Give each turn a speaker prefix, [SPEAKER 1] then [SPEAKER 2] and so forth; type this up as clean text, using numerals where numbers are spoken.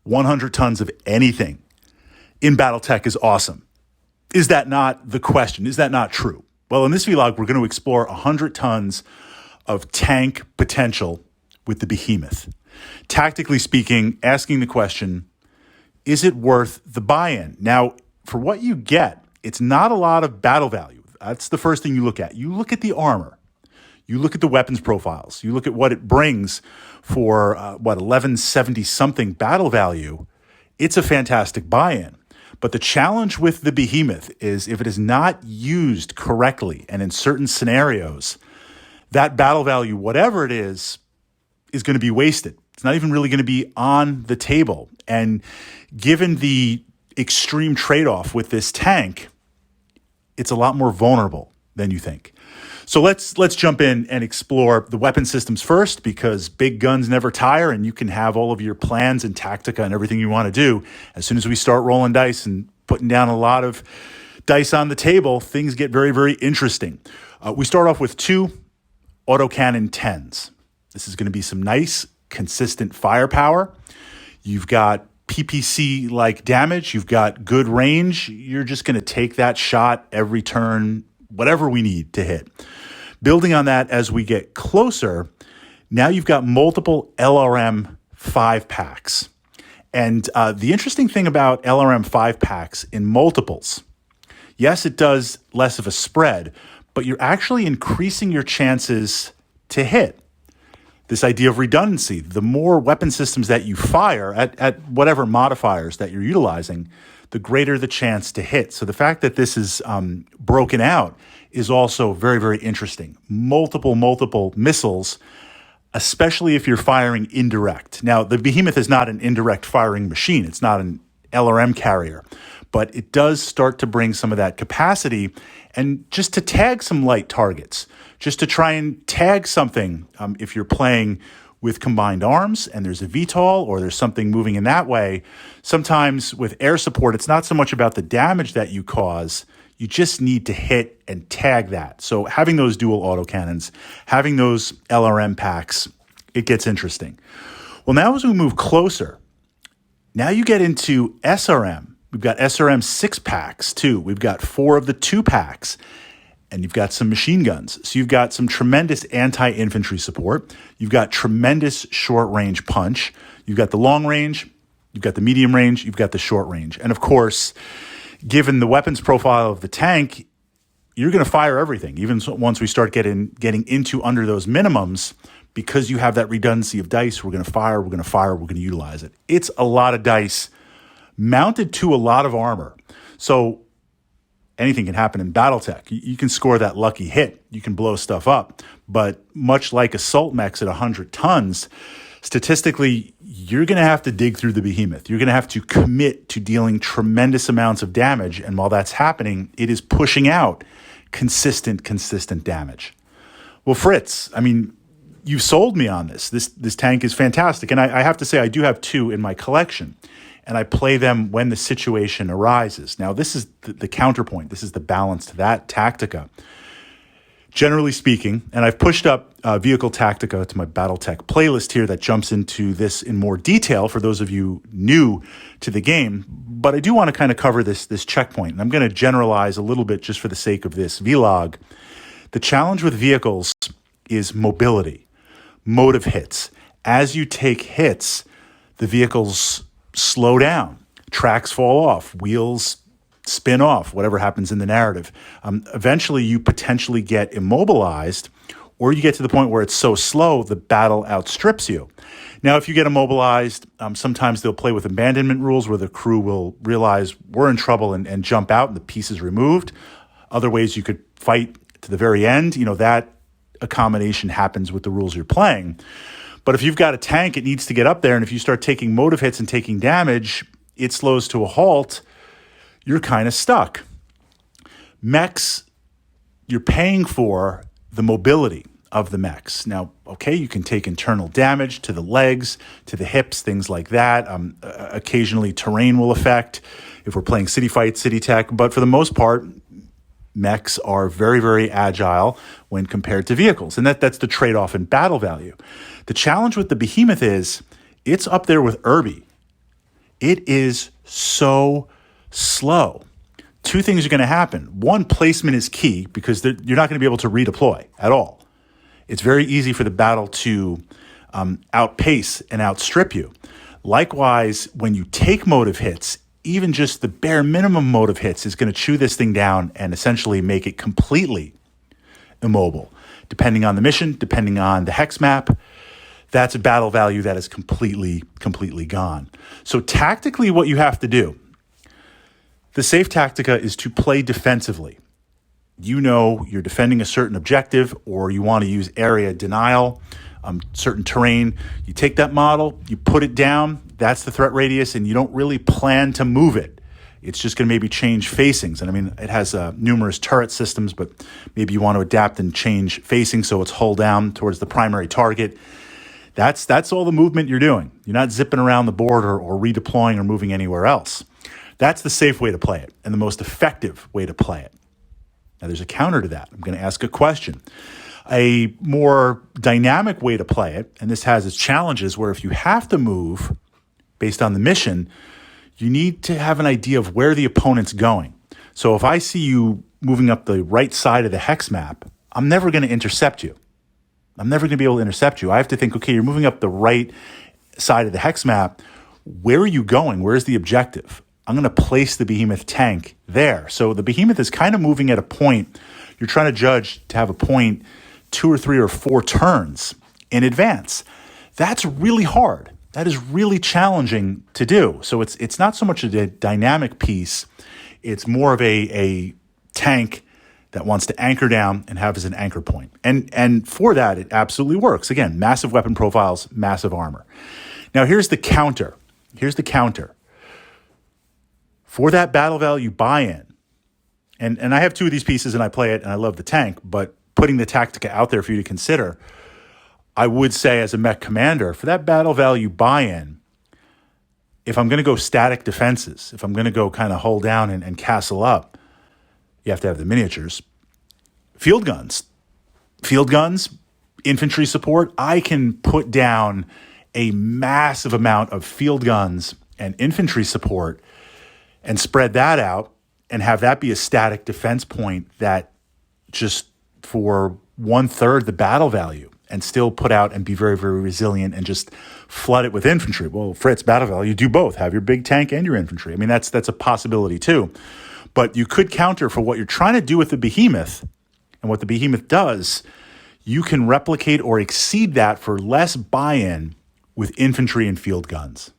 [SPEAKER 1] 100 tons of anything in Battletech is awesome. Is that not the question? Is that not true? Well, in this vlog, we're going to explore 100 tons of tank potential with the Behemoth. Tactically speaking, asking the question, is it worth the buy-in? Now, for what you get, it's not a lot of battle value. That's the first thing you look at. You look at the armor. You look at the weapons profiles. You look at what it brings for, 1170-something battle value. It's a fantastic buy-in. But the challenge with the Behemoth is if it is not used correctly and in certain scenarios, that battle value, whatever it is going to be wasted. It's not even really going to be on the table. And given the extreme trade-off with this tank, it's a lot more vulnerable than you think. So let's jump in and explore the weapon systems first, because big guns never tire, and you can have all of your plans and tactica and everything you want to do. As soon as we start rolling dice and putting down a lot of dice on the table, things get very, very interesting. We start off with 2 autocannon 10s. This is going to be some nice, consistent firepower. You've got PPC-like damage. You've got good range. You're just going to take that shot every turn, whatever we need to hit. Building on that as we get closer, now you've got multiple LRM 5-packs. And the interesting thing about LRM 5-packs in multiples, yes, it does less of a spread, but you're actually increasing your chances to hit. This idea of redundancy, the more weapon systems that you fire at whatever modifiers that you're utilizing, the greater the chance to hit. So the fact that this is broken out is also very, very interesting. Multiple missiles, especially if you're firing indirect. Now, the Behemoth is not an indirect firing machine. It's not an LRM carrier, but it does start to bring some of that capacity, and just to tag some light targets, just to try and tag something if you're playing with combined arms and there's a VTOL or there's something moving in that way. Sometimes with air support, it's not so much about the damage that you cause. You just need to hit and tag that. So having those dual autocannons, having those LRM packs, it gets interesting. Well, now as we move closer, now you get into SRM. We've got SRM 6-packs too. We've got 4 of the 2-packs. And you've got some machine guns. So you've got some tremendous anti-infantry support. You've got tremendous short-range punch. You've got the long range. You've got the medium range. You've got the short range. And of course, given the weapons profile of the tank, you're going to fire everything. Even once we start getting into under those minimums, because you have that redundancy of dice, we're going to fire, we're going to utilize it. It's a lot of dice mounted to a lot of armor. So anything can happen in Battletech. You can score that lucky hit. You can blow stuff up. But much like assault mechs at 100 tons, statistically, you're going to have to dig through the Behemoth. You're going to have to commit to dealing tremendous amounts of damage. And while that's happening, it is pushing out consistent damage. Well, Fritz, I mean, you've sold me on this. This tank is fantastic. And I have to say, I do have 2 in my collection. And I play them when the situation arises. Now, this is the counterpoint. This is the balance to that tactica. Generally speaking, and I've pushed up Vehicle Tactica to my Battletech playlist here that jumps into this in more detail for those of you new to the game. But I do want to kind of cover this checkpoint. And I'm going to generalize a little bit just for the sake of this vlog. The challenge with vehicles is mobility, motive hits. As you take hits, the vehicles slow down, tracks fall off, wheels spin off, whatever happens in the narrative. Eventually, you potentially get immobilized, or you get to the point where it's so slow, the battle outstrips you. Now, if you get immobilized, sometimes they'll play with abandonment rules where the crew will realize we're in trouble and jump out and the piece is removed. Other ways you could fight to the very end. That accommodation happens with the rules you're playing. But if you've got a tank, it needs to get up there. And if you start taking motive hits and taking damage, it slows to a halt. You're kind of stuck. Mechs, you're paying for the mobility of the mechs. Now, okay, you can take internal damage to the legs, to the hips, things like that. Occasionally, terrain will affect if we're playing city fight, city tech. But for the most part, mechs are very, very agile when compared to vehicles. And that's the trade-off in battle value. The challenge with the Behemoth is it's up there with Irby. It is so slow. Two things are going to happen. One, placement is key because you're not going to be able to redeploy at all. It's very easy for the battle to outpace and outstrip you. Likewise, when you take motive hits, even just the bare minimum motive hits is going to chew this thing down and essentially make it completely immobile. Depending on the mission, depending on the hex map, that's a battle value that is completely gone. So tactically, what you have to do, the safe tactica is to play defensively. You know you're defending a certain objective or you want to use area denial, certain terrain. You take that model, you put it down, that's the threat radius, and you don't really plan to move it. It's just going to maybe change facings. And I mean, it has numerous turret systems, but maybe you want to adapt and change facing so it's hull down towards the primary target. That's all the movement you're doing. You're not zipping around the board or redeploying or moving anywhere else. That's the safe way to play it and the most effective way to play it. Now, there's a counter to that. I'm going to ask a question. A more dynamic way to play it, and this has its challenges, where if you have to move based on the mission, you need to have an idea of where the opponent's going. So if I see you moving up the right side of the hex map, I'm never going to intercept you. I'm never going to be able to intercept you. I have to think, okay, you're moving up the right side of the hex map. Where are you going? Where's the objective? I'm going to place the Behemoth tank there. So the Behemoth is kind of moving at a point. You're trying to judge to have a point 2 or 3 or 4 turns in advance. That's really hard. That is really challenging to do. So it's not so much a dynamic piece. It's more of a tank that wants to anchor down and have as an anchor point. And for that, it absolutely works. Again, massive weapon profiles, massive armor. Now, here's the counter. For that battle value buy-in, and I have 2 of these pieces and I play it and I love the tank, but putting the Tactica out there for you to consider, I would say as a mech commander, for that battle value buy-in, if I'm going to go static defenses, if I'm going to go kind of hold down and castle up, you have to have the miniatures. Field guns, infantry support, I can put down a massive amount of field guns and infantry support and spread that out and have that be a static defense point that just for 1/3 the battle value and still put out and be very, very resilient and just flood it with infantry. Well, Fritz, battle value, do both. Have your big tank and your infantry. I mean, that's a possibility too. But you could counter for what you're trying to do with the Behemoth, and what the Behemoth does, you can replicate or exceed that for less buy-in with infantry and field guns.